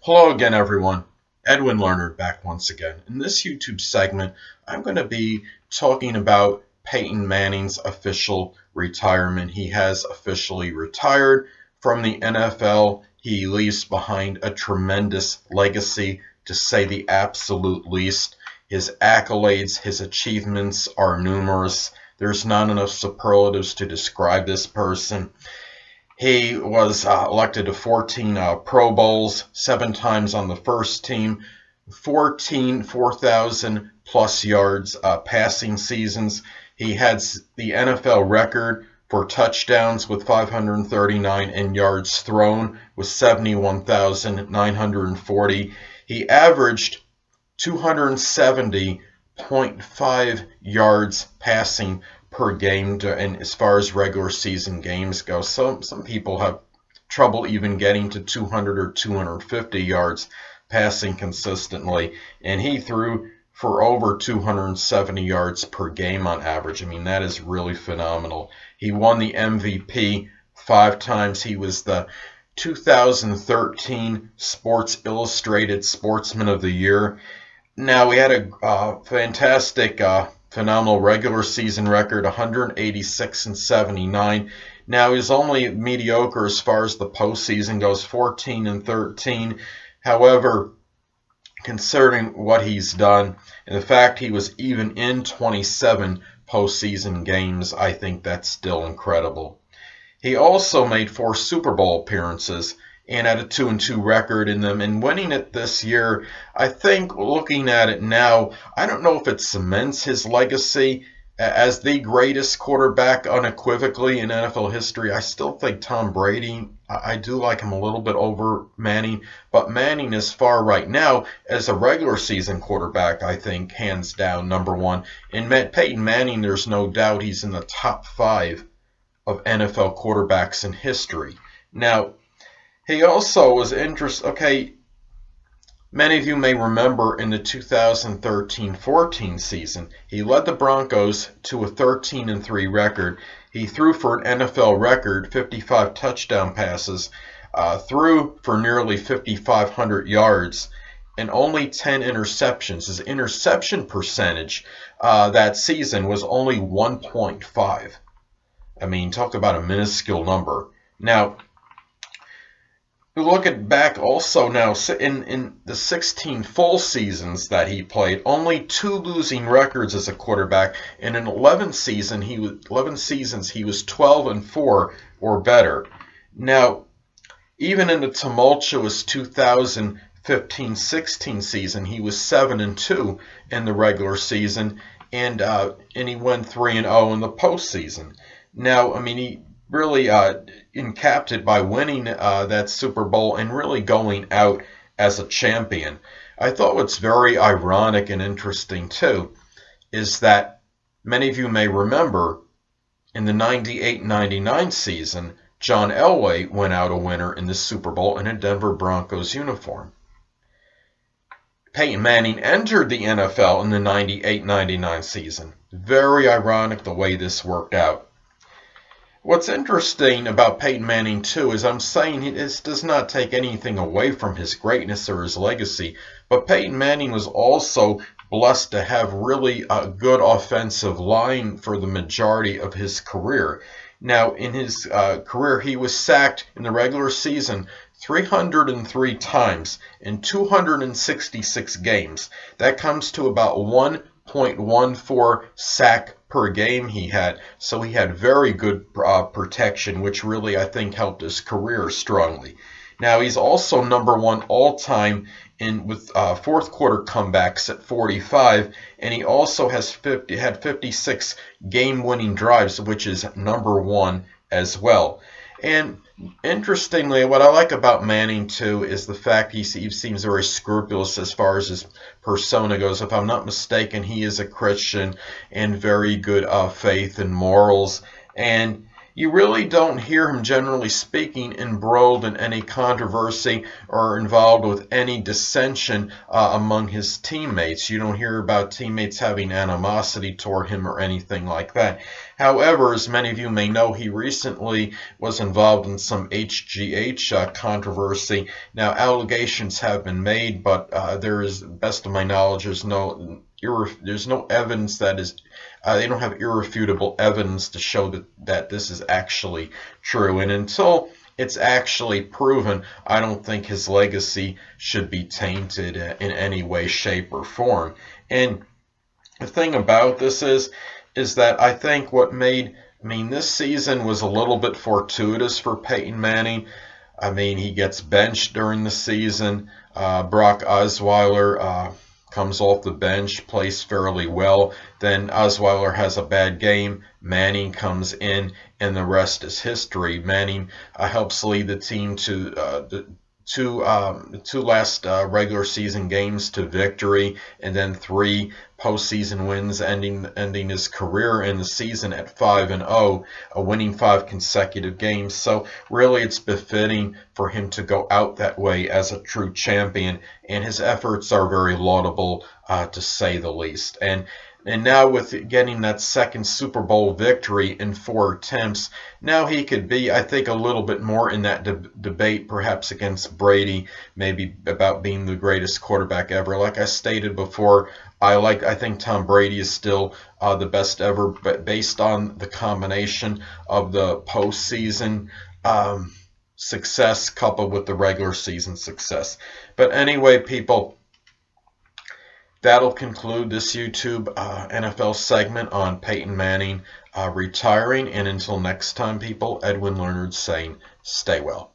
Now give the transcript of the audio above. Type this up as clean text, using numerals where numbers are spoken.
Hello again, everyone. Edwin Learnard back once again. In this YouTube segment, I'm going to be talking about Peyton Manning's official retirement. He has officially retired from the NFL. He leaves behind a tremendous legacy, to say the absolute least. His accolades, his achievements are numerous. There's not enough superlatives to describe this person. He was elected to 14 Pro Bowls, 7 times on the first team, 4,000 plus yards passing seasons. He had the NFL record for touchdowns with 539 and yards thrown with 71,940. He averaged 270.5 yards passing per game, and as far as regular season games go. Some people have trouble even getting to 200 or 250 yards passing consistently, and he threw for over 270 yards per game on average. I mean, that is really phenomenal. He won the MVP 5 times. He was the 2013 Sports Illustrated Sportsman of the Year. Now, we had a fantastic phenomenal regular season record, 186-79. Now he's only mediocre as far as the postseason goes, 14-13. However, considering what he's done and the fact he was even in 27 postseason games, I think that's still incredible. He also made 4 Super Bowl appearances and had a 2-2 record in them, and winning it this year, I think, looking at it now, I don't know if it cements his legacy as the greatest quarterback unequivocally in NFL history. I still think Tom Brady, I do like him a little bit over Manning, but Manning is far right now as a regular season quarterback, I think, hands down, number one. And Peyton Manning, there's no doubt he's in the top 5 of NFL quarterbacks in history. Now, he also was interested. Many of you may remember in the 2013-14 season, he led the Broncos to a 13-3 record. He threw for an NFL record 55 touchdown passes, threw for nearly 5,500 yards, and only 10 interceptions. His interception percentage that season was only 1.5. I mean, talk about a minuscule number. Now, look at back also now in the 16 full seasons that he played, only 2 losing records as a quarterback, and in 11 seasons he was 12-4 or better. Now, even in the tumultuous 2015-16 season, he was 7-2 in the regular season, and he went 3-0 in the postseason. Now, I mean, he really encapped it by winning that Super Bowl and really going out as a champion. I thought what's very ironic and interesting, too, is that many of you may remember in the 98-99 season, John Elway went out a winner in the Super Bowl in a Denver Broncos uniform. Peyton Manning entered the NFL in the 98-99 season. Very ironic the way this worked out. What's interesting about Peyton Manning, too, is I'm saying this does not take anything away from his greatness or his legacy, but Peyton Manning was also blessed to have really a good offensive line for the majority of his career. Now, in his career, he was sacked in the regular season 303 times in 266 games. That comes to about 1.14 sack per game he had, so he had very good protection, which really I think helped his career strongly. Now he's also number 1 all-time with fourth quarter comebacks at 45, and he also had 56 game-winning drives, which is number 1 as well. And interestingly, what I like about Manning, too, is the fact he seems very scrupulous as far as his persona goes. If I'm not mistaken, he is a Christian and very good faith and morals. And you really don't hear him, generally speaking, embroiled in any controversy or involved with any dissension among his teammates. You don't hear about teammates having animosity toward him or anything like that. However, as many of you may know, he recently was involved in some HGH controversy. Now, allegations have been made, but there is, best of my knowledge, there's no evidence that is. They don't have irrefutable evidence to show that this is actually true. And until it's actually proven, I don't think his legacy should be tainted in any way, shape, or form. And the thing about this is that I think this season was a little bit fortuitous for Peyton Manning. I mean, he gets benched during the season. Brock Osweiler comes off the bench, plays fairly well. Then Osweiler has a bad game. Manning comes in, and the rest is history. Manning helps lead the team to the two last regular season games to victory, and then 3 postseason wins, ending his career in the season at 5-0, winning 5 consecutive games. So really, it's befitting for him to go out that way as a true champion, and his efforts are very laudable, to say the least. And now with getting that second Super Bowl victory in 4 attempts, now he could be, I think, a little bit more in that debate, perhaps against Brady, maybe about being the greatest quarterback ever. Like I stated before, I think Tom Brady is still the best ever, but based on the combination of the postseason success coupled with the regular season success. But anyway, people, that'll conclude this YouTube NFL segment on Peyton Manning retiring. And until next time, people, Edwin Learnard saying, stay well.